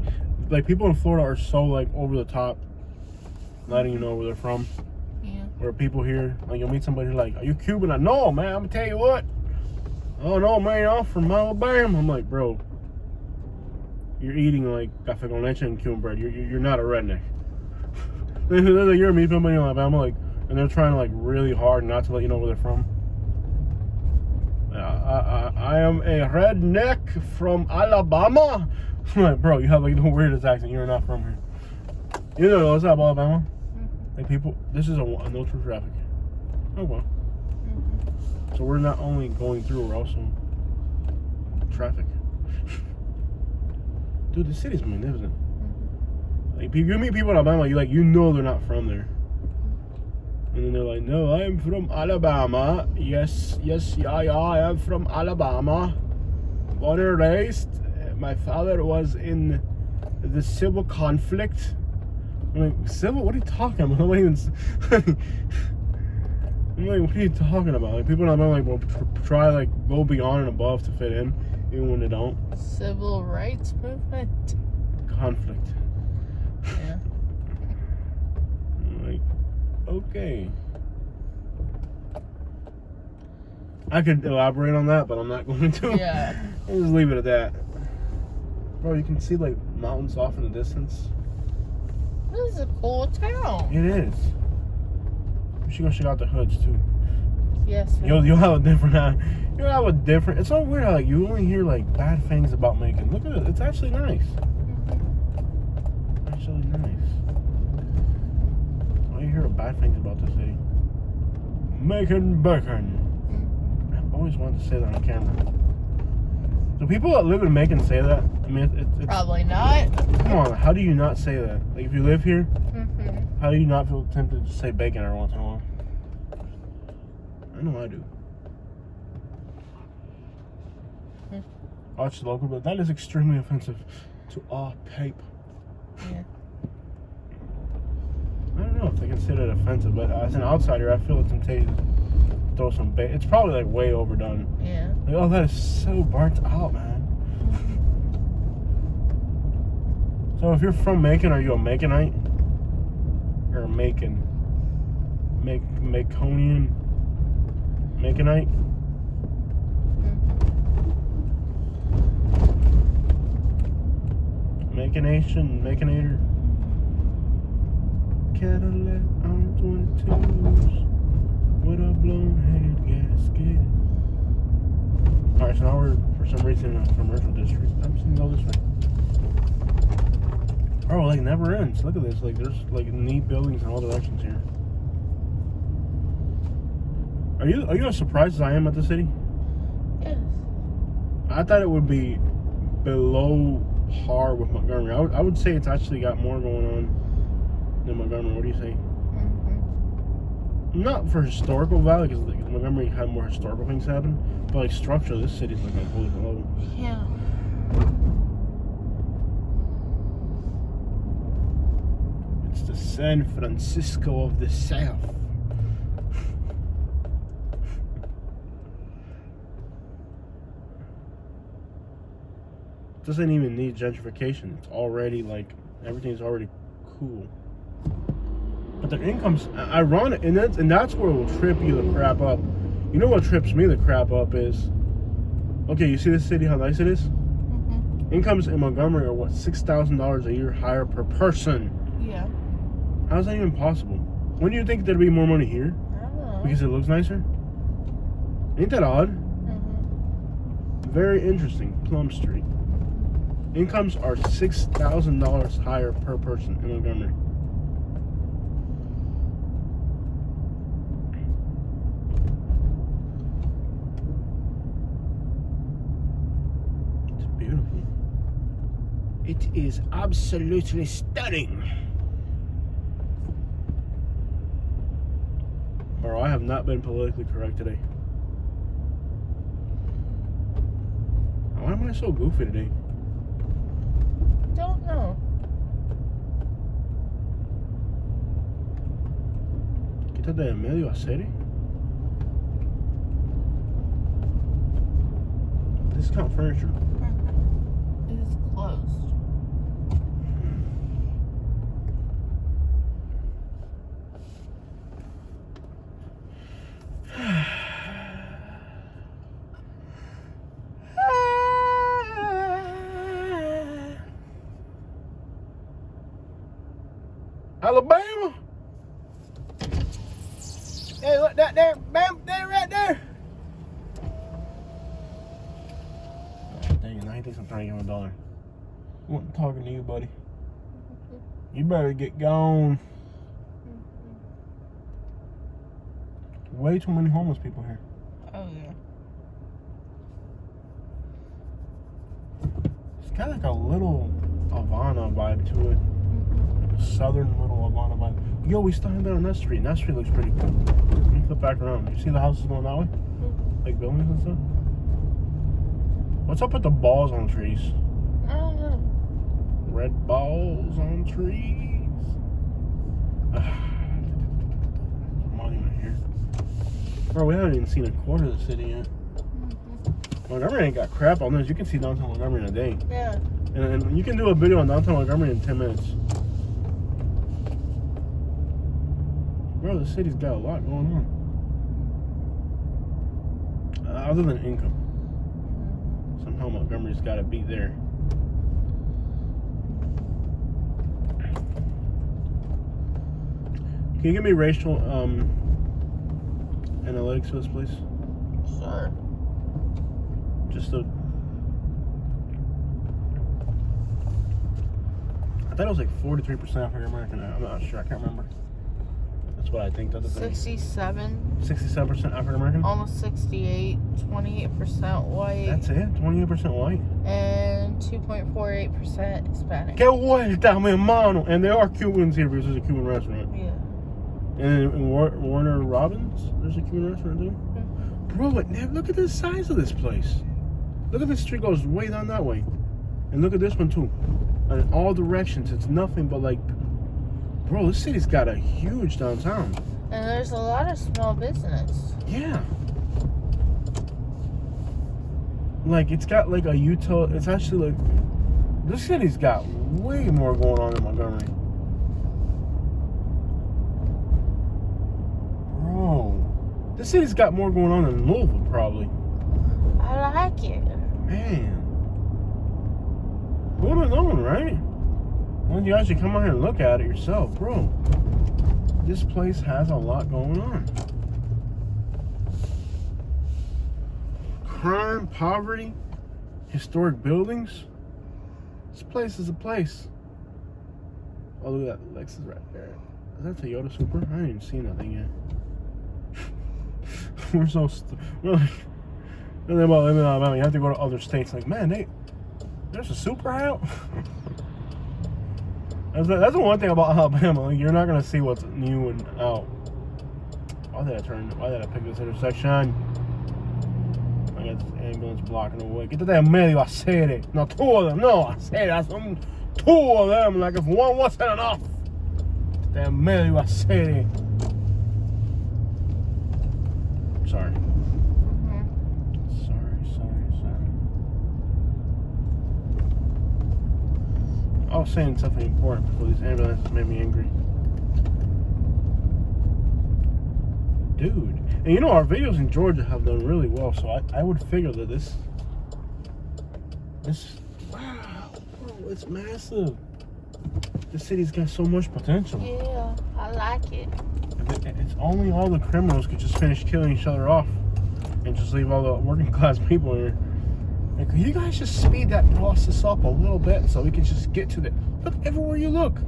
like people in Florida are so like over the top, letting you know where they're from. Yeah. Where people here, like you'll meet somebody like, "Are you Cuban?" Like, "No, man. I'm gonna tell you what. Oh no, man. I'm from Alabama." I'm like, "Bro, you're eating like café con leche and Cuban bread. You're not a redneck." You're meeting somebody in Alabama, like, and they're trying to like really hard not to let you know where they're from. I am a redneck from Alabama. I'm like, bro, you have like the weirdest accent. You're not from here. You know what's up, Alabama? Like people, this is a no through traffic. Oh well. So we're not only going through, we're also traffic. Dude, the city's magnificent. Like you meet people in Alabama, you know they're not from there. And then they're like, "No, I am from Alabama. Yes, I am from Alabama. Born and raised. My father was in the civil conflict." I'm like, "Civil? What are you talking about?" I'm like, "What are you talking about?" Like people in Alabama like will try like go beyond and above to fit in, even when they don't. Civil rights movement. Conflict. Yeah. I'm like, okay. I could elaborate on that, but I'm not going to. Yeah. I'll just leave it at that. Bro, you can see like mountains off in the distance. This is a cool town. It is. You should go check out the hoods too. Yes. You'll have a different. You'll have a different. It's so weird how like you only hear like bad things about Macon. Look at it. It's actually nice. Actually nice. All you hear are bad things about the city. Macon Bacon. I've always wanted to say that on camera. Do people that live in Macon say that? I mean, it's Probably not. Come on, how do you not say that? Like, if you live here, how do you not feel tempted to say bacon every once in a while? I know I do. Oh, it's local, but that is extremely offensive to all people. Yeah. I don't know if they consider it offensive, but as an outsider, I feel a temptation to throw some bacon. It's probably like way overdone. Yeah. Like, oh, that is so burnt out, man. So if you're from Macon, are you a Maconite? Or a Macon? Maconian? Maconite? Maconation? Maconator? Cadillac on 22s with a blown head gasket. Alright, so now we're, for some reason, in a commercial district. I'm just gonna go this way. Oh, like never ends. Look at this. Like there's like neat buildings in all directions here. Are you as surprised as I am at the city? Yes. I thought it would be below par with Montgomery. I would say it's actually got more going on than Montgomery. What do you say? Not for historical value, because Montgomery had more historical things happen, but like structurally, this city's like a whole different level. Yeah. It's the San Francisco of the South. It doesn't even need gentrification. It's already like everything's already cool. But their income's ironic, and that's where it will trip you the crap up. You know what trips me the crap up is, okay, you see this city, how nice it is? Incomes in Montgomery are what, $6,000 a year higher per person. Yeah. How's that even possible? Wouldn't you think there'd be more money here? I don't know. Because it looks nicer? Ain't that odd? Very interesting. Plum Street. Incomes are $6,000 higher per person in Montgomery. beautiful. It is absolutely stunning. Bro, I have not been politically correct today. Why am I so goofy today? Don't know. Quítate de medio a serie. Discount furniture. It is closed. Alabama. Hey, look that there, bam, there, right there. Oh, dang it, now he thinks I'm trying to give him $1. I wasn't talking to you, buddy. You better get gone. Way too many homeless people here. Oh yeah. It's kind of like a little Havana vibe to it. Southern little Havana vibe. Yo, we started down on that street. And that street looks pretty cool. Let me flip back around. You see the houses going that way? Like buildings and stuff? What's up with the balls on trees? I don't know. Red balls on trees. Monument here. Bro, we haven't even seen a quarter of the city yet. Montgomery ain't got crap on this. You can see downtown Montgomery in a day. Yeah. And you can do a video on downtown Montgomery in 10 minutes. Bro, the city's got a lot going on. Other than income. Somehow Montgomery's got to be there. Can you give me racial analytics for this, please? Sure. Just a... I thought it was like 43% African American. I'm not sure. I can't remember. That's what I think. 67. 67% African American? Almost 68. 28% white. That's it? 28% white? And 2.48% Hispanic. Que vuelta, mi hermano! And there are Cubans here because there's a Cuban restaurant. Yeah. And in Warner Robins, there's a Cuban restaurant too. Bro, but look at the size of this place. Look at this street goes way down that way. And look at this one too. In all directions, it's nothing but like... Bro, this city's got a huge downtown. And there's a lot of small business. Yeah. Like, it's got like a it's actually like... This city's got way more going on in Montgomery. Bro. This city's got more going on than Louisville, probably. I like it. Man. Who would have known, right? When you actually come out here and look at it yourself, bro. This place has a lot going on. Crime, poverty, historic buildings. This place is a place. Oh, look at that Lexus right there. Is that Toyota Supra? I ain't even seen that thing yet. We're so we're like, you have to go to other states. Like, man, there's a Supra out. That's the one thing about Alabama. Like, you're not gonna see what's new and out. Why did I pick this intersection? I got this ambulance blocking the way. Get to that medio, I said it. No, two of them. No, I said it. Two of them. Like, if one wasn't enough. That medio, I said it. Sorry. Sorry. I was saying something important before these ambulances made me angry. Dude. And you know, our videos in Georgia have done really well, so I would figure that this... Wow, bro, it's massive. This city's got so much potential. Yeah, I like it. If it's only all the criminals could just finish killing each other off and just leave all the working class people here. And could you guys just speed that process up a little bit so we can just get to the... Look, everywhere you look.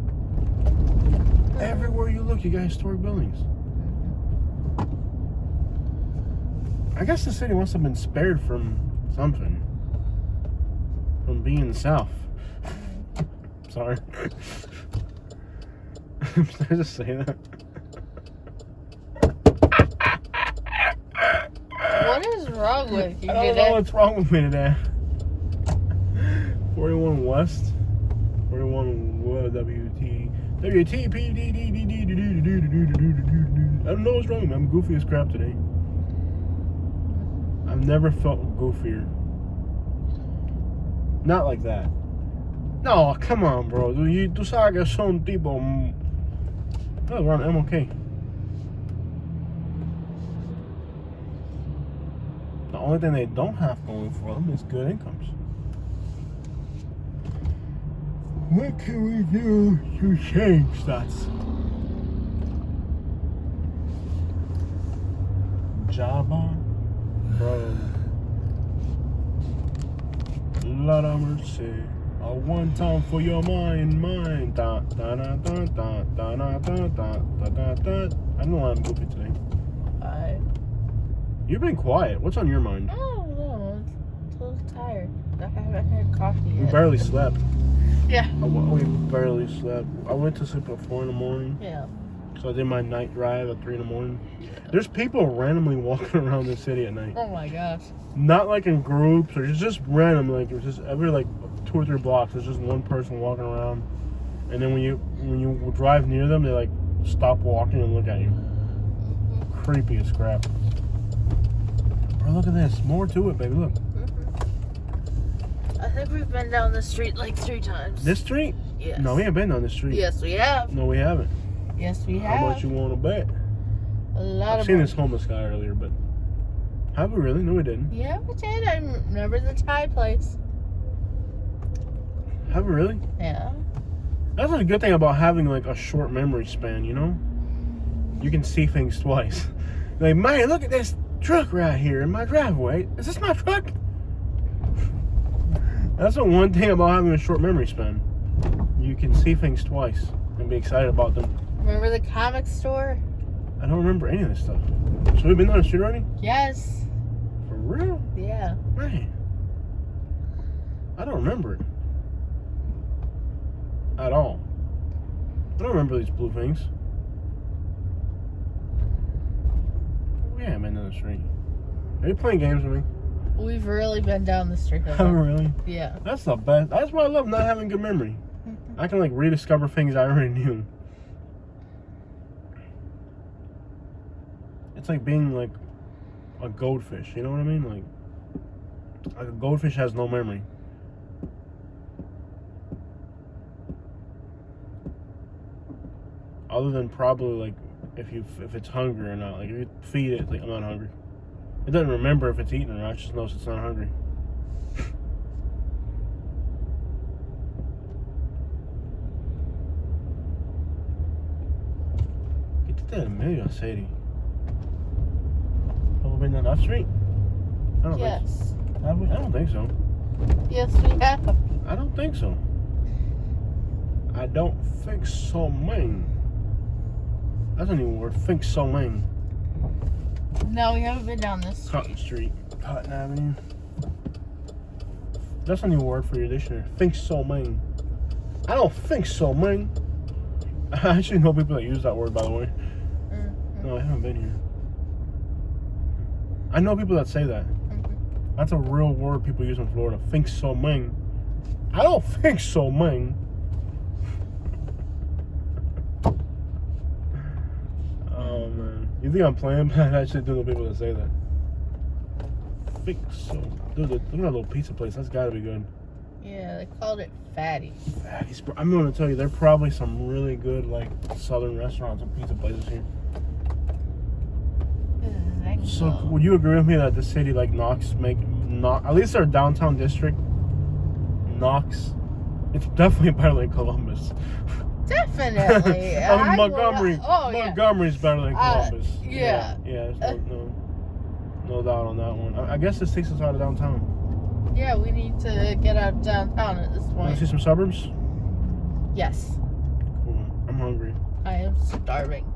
Everywhere you look, you got historic buildings. I guess the city must have been spared from something. from being south. Sorry. Did I just say that? What is wrong with you I don't today? know what's wrong with me today. 41 West. 41 WT. WTP. I don't know what's wrong with me. I'm goofy as crap today. I've never felt goofier. Not like that. No, come on, bro. Tú sabes que son tipo. Oh, we're on MLK. The only thing they don't have going for them is good incomes. What can we do to change that? Java, bro. Lord have mercy. A one time for your mind. Da, da, da, da, da, da, da, da, da, da, da. I know I'm goofy today. You've been quiet. What's on your mind? I don't know. I'm so tired. I haven't had coffee yet. We barely slept. Yeah. We barely slept. I went to sleep at 4 in the morning. Yeah. So I did my night drive at 3 in the morning. There's people randomly walking around the city at night. Oh my gosh. Not like in groups or just random. Like it's just every like 2 or 3 blocks. There's just one person walking around. And then when you drive near them, they like stop walking and look at you. Creepy as crap. Bro, look at this. More to it, baby. Look. I think we've been down the street like 3 times. This street? Yes. No, we ain't been down this street. Yes, we have. No, we haven't. Yes, we have. How much you want to bet? A lot I've of seen money. this homeless guy earlier, but have we really? No, we didn't. Yeah, we did. I remember the Thai place. Have we really? Yeah. That's a good thing about having like a short memory span, you know? You can see things twice. Like, man, look at this truck right here in my driveway. Is this my truck? That's the one thing about having a short memory span. You can see things twice and be excited about them. Remember the comic store? I don't remember any of this stuff. So we've been down the street already? Yes. For real? Yeah. Man. I don't remember it. At all. I don't remember these blue things. We haven't been down the street. Are you playing games with me? We've really been down the street. Oh, really? Yeah. That's the best. That's why I love not having good memory. I can like rediscover things I already knew. It's like being like a goldfish. You know what I mean? Like a goldfish has no memory. Other than probably like if it's hungry or not. Like if you feed it, like I'm not hungry. It doesn't remember if it's eating or not. It just knows it's not hungry. ¿Qué te en medio, serie? Have we been down that street? I don't think so. Yes. Have we? I don't think so. Yes, we have. I don't think so. I don't think so, man. That's a new word. Think so, man. No, we haven't been down this street. Cotton Street, Cotton Avenue. That's a new word for your dictionary. Think so, man. I don't think so, man. I actually know people that use that word, by the way. Mm-hmm. No, I haven't been here. I know people that say that. Mm-hmm. That's a real word people use in Florida. Think so, man. I don't think so, man. Oh, man. You think I'm playing? But I actually do know people that say that. Think so. Dude, look at that little pizza place. That's gotta be good. Yeah, they called it Fatty's. Fatty's. I'm gonna tell you, there are probably some really good, like, southern restaurants and pizza places here. So, would you agree with me that the city like Knox at least our downtown district, Knox, it's definitely better than Columbus. Definitely. I mean, Montgomery. Oh, yeah. Montgomery's better than Columbus. Yeah. Yeah. There's no doubt on that one. I guess this takes us out of downtown. Yeah, we need to get out of downtown at this Want point. to see some suburbs? Yes. Cool. I'm hungry. I am starving.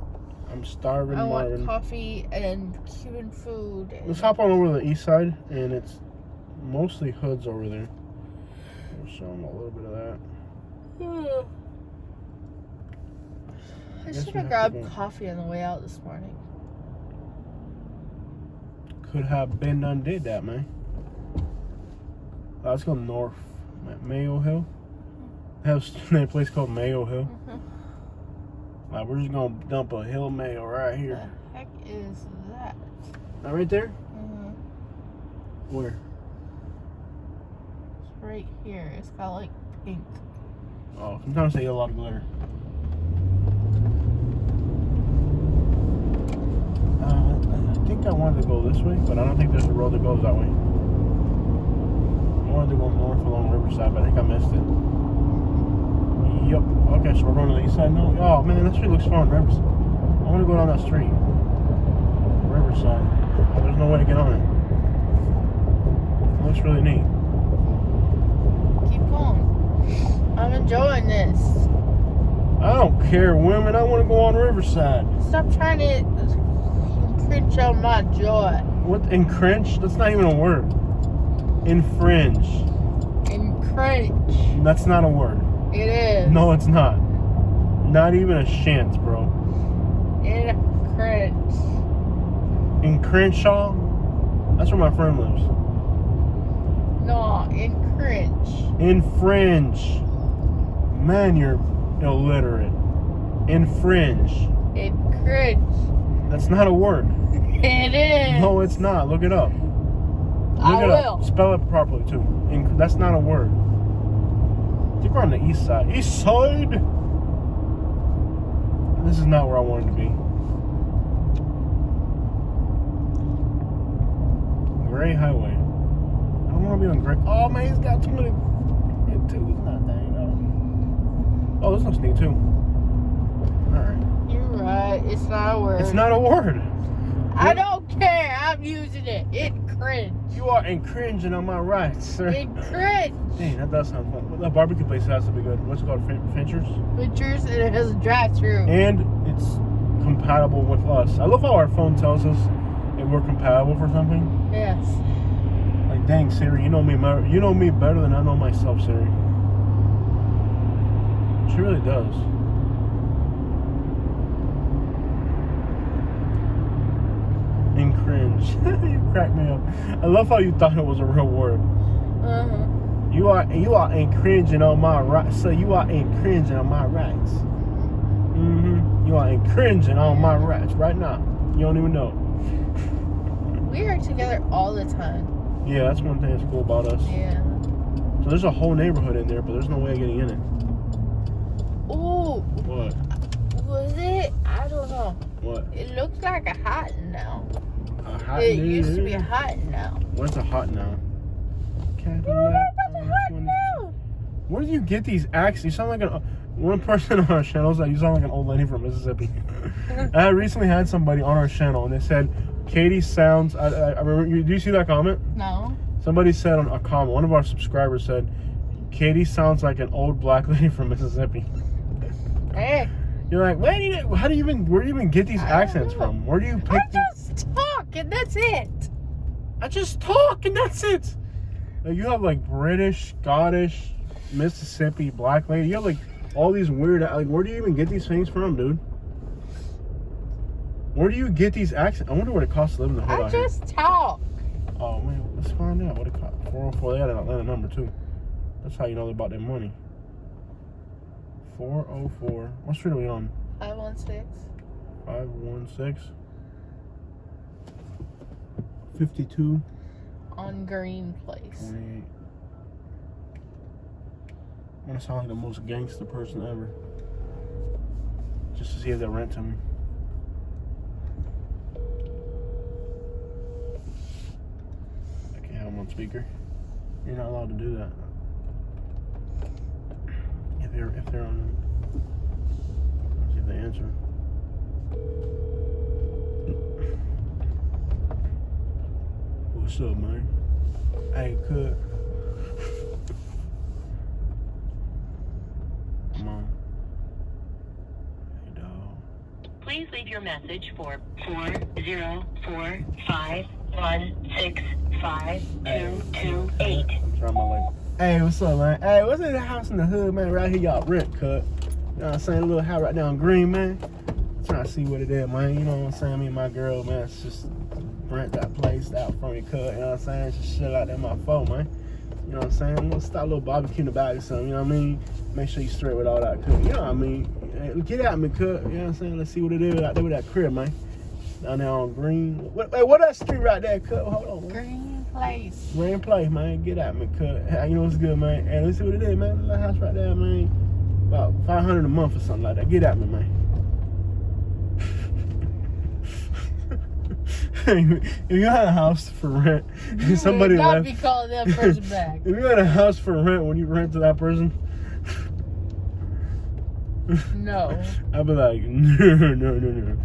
I'm starving, I Marvin. want coffee and Cuban food. Let's hop on over to the east side, and it's mostly hoods over there. show them a little bit of that. I should have grabbed coffee on the way out this morning. Could have been done, did that, man. Let's go north. Mayo Hill. They have a place called Mayo Hill. Like, we're just gonna dump a hill mayo right here. What the heck is that? That right there? Where? It's right here. It's got like pink. Oh, sometimes they get a lot of glitter. I think I wanted to go this way, but I don't think there's a road that goes that way. I wanted to go north along Riverside, but I think I missed it. Yep. Okay, so we're going to the east side now. Oh man, that street looks fun. Riverside. I want to go down that street. Riverside. There's no way to get on it. It looks really neat. Keep going. I'm enjoying this. I don't care, women. I want to go on Riverside. Stop trying to cringe on my joy. What? Encringe? That's not even a word. Infringe. Encringe. That's not a word. It is. No, it's not. Not even a chance, bro. Encringe. In Crenshaw? That's where my friend lives. No, encringe. Infringe. Man, you're illiterate. Infringe. Encringe. That's not a word. It is. No, it's not. Look it up. I it will. Up. Spell it properly, too. That's not a word. I think we're on the east side. East side? This is not where I wanted to be. Gray Highway. I don't want to be on Gray. Oh, man, he's got too many. It's not that, you know. Oh, this looks neat, too. Alright. You're right. It's not a word. It's not a word. I don't care. I'm using it. Encringe. You are encringing on my rights, sir. Encringe. Dang, that does sound fun. That barbecue place has to be good. What's it called? Fincher's? Pictures, and it has a drive-through. And it's compatible with us. I love how our phone tells us if we're compatible for something. Yes. Like, dang, Siri, you know me better than I know myself, Siri. She really does. And cringe. You cracked me up. I love how you thought it was a real word. You are cringing on my rights. So you are cringing on my rights. You are cringing on my rights right now. You don't even know. We are together all the time. Yeah, that's one thing that's cool about us. Yeah. So there's a whole neighborhood in there, but there's no way of getting in it. Ooh. What? Was it? I don't know. What? It looks like a hot now. A hot It used to be a hot now. What's a hot now? Where do you get these accents? You sound like one person on our channel said you sound like an old lady from Mississippi. I recently had somebody on our channel and they said Katie sounds. I remember. Do you see that comment? No. Somebody said on a comment. One of our subscribers said Katie sounds like an old black lady from Mississippi. Hey. You're like, where do you even get these accents from? Where do you pick? I just talk and that's it. I just talk and that's it. Like, you have like British, Scottish, Mississippi, black lady. You have like all these weird. Like, where do you even get these things from, dude? Where do you get these accents? I wonder what it costs to live in the hood out here. I just talk. Oh man, let's find out what it costs. 404. They got an Atlanta number too. That's how you know about their money. 404. What street are we on? 516. 516. 52. On Green Place. 28. I'm gonna sound like the most gangster person ever. Just to see if they'll rent to me. I can't have them on speaker. You're not allowed to do that. If they're on. Let's see if they answer. What's up, man? Hey, could. Come on. Hey, dog. Please leave your message for 40451652228. I'm trying my luck. Hey, what's up, man? Hey, what's in the house in the hood, man? Right here, y'all rent, cut. You know what I'm saying? A little house right down Green, man. Trying to see what it is, man. You know what I'm saying? Me and my girl, man, it's just rent that place out from your cut. You know what I'm saying? Just chill out there, my phone, man. You know what I'm saying? We'll start a little barbecue in the back or something. You know what I mean? Make sure you straight with all that cut. You know what I mean? Hey, get out me, cut. You know what I'm saying? Let's see what it is out there with that crib, man. Down there on Green. What that street right there, cut? Hold on, man. Green Place. Green Place, man. Get out me, cut. Hey, you know what's good, man? Hey, let's see what it is, man. Little house right there, man. About $500 a month or something like that. Get at me, man. If you had a house for rent, and somebody would not left, be calling that person back. if you had a house for rent when you rent to that person, No. I'd be like, no.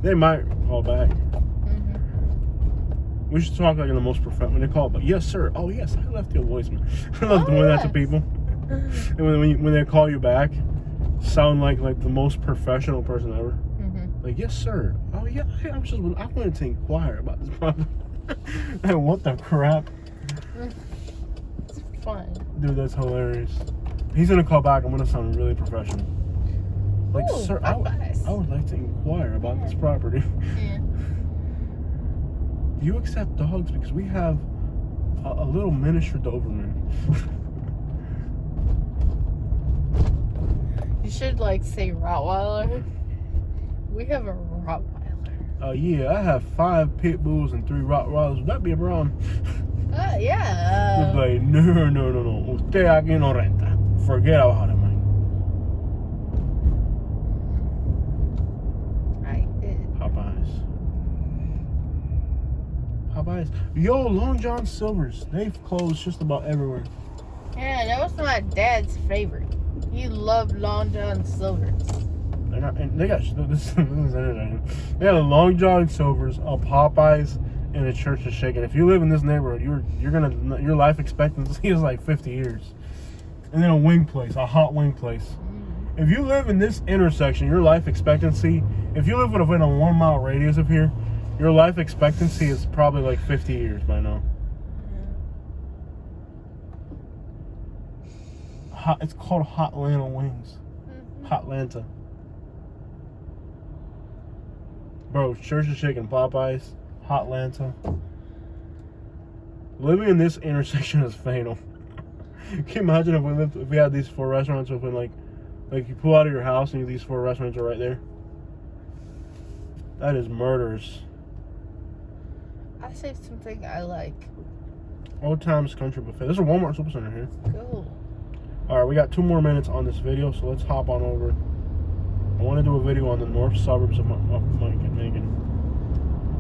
They might call back. Mm-hmm. We should talk like in the most professional. When they call, but yes, sir. Oh yes, I left you a voicemail. I love doing that to people. And when they call you back, sound like the most professional person ever. Like, yes, sir. Oh, yeah. I wanted to inquire about this problem. Hey, what the crap? It's fun. Dude, that's hilarious. He's going to call back. I'm going to sound really professional. Like, Ooh, sir, I would like to inquire about this property. Yeah. Do you accept dogs? Because we have a little miniature Doberman. You should, say Rottweiler. We have a Rottweiler. Yeah, I have 5 pit bulls and 3 Rottweilers. Would that be a problem? Yeah. Like, no. Usted aquí no renta. Forget about it, man. I did. Popeyes. Yo, Long John Silver's. They've closed just about everywhere. Yeah, that was my dad's favorite. He loved Long John Silver's. They got this is interesting. They got a Long John Silver's, a Popeyes, and a Church of Shaken. If you live in this neighborhood, your life expectancy is like 50 years. And then a wing place, a hot wing place. If you live in this intersection, your life expectancy, if you live within a 1 mile radius of here, your life expectancy is probably like 50 years by now. It's called Hotlanta Wings. Hotlanta. Bro, Church of Chicken, Popeyes, Hotlanta. Living in this intersection is fatal. Can you imagine if we had these 4 restaurants open, like you pull out of your house and these 4 restaurants are right there? That is murderous. I say something I like. Old Times Country Buffet. There's a Walmart Supercenter here. Cool. Alright, we got 2 more minutes on this video, so let's hop on over. I want to do a video on the north suburbs of Macon.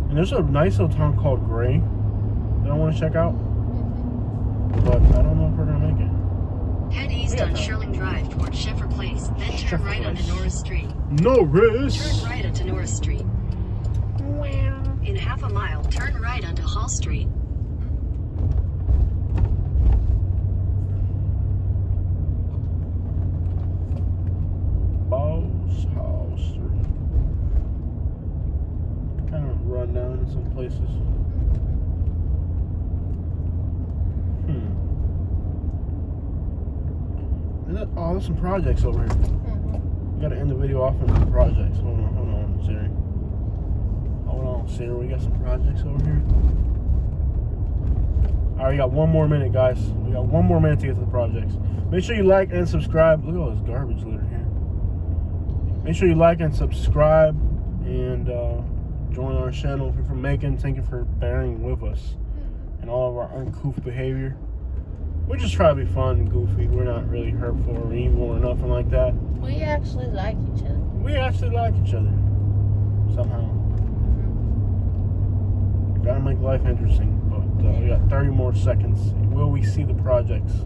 And there's a nice little town called Gray that I want to check out. But I don't know if we're going to make it. Head east on Sherling Drive toward Sheffer Place, then turn right onto Norris Street. Norris! Turn right onto Norris Street. In half a mile, turn right onto Hall Street. Hall Street. Kind of run down in some places. There's some projects over here. We gotta end the video off on some projects. Hold on, Siri. Hold on, Siri. We got some projects over here. Alright, we got 1 more minute, guys. We got 1 more minute to get to the projects. Make sure you like and subscribe. Look at all this garbage litter here. Make sure you like and subscribe and join our channel. If you're from Macon, thank you for bearing with us and all of our uncouth behavior. We just try to be fun and goofy. We're not really hurtful or evil or nothing like that. We actually like each other. We actually like each other. Somehow. Gotta make life interesting. But we got 30 more seconds. Will we see the projects?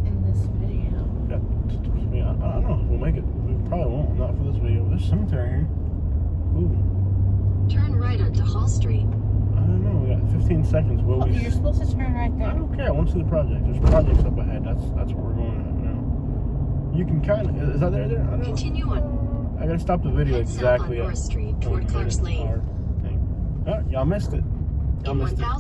In this video. I don't know. We'll make it. We probably won't. Not for this video. There's a cemetery here. Ooh. Turn right onto Hall Street. I don't know. We got 15 seconds. Will we? You're supposed to turn right there. I don't care. I want to see the project. There's projects up ahead. That's where we're going at now. You can kind of. Is that there? I don't know. Continue on. I gotta stop the video Head south on exactly Norris at Street toward Clark's Lane. Y'all missed it. Y'all missed it.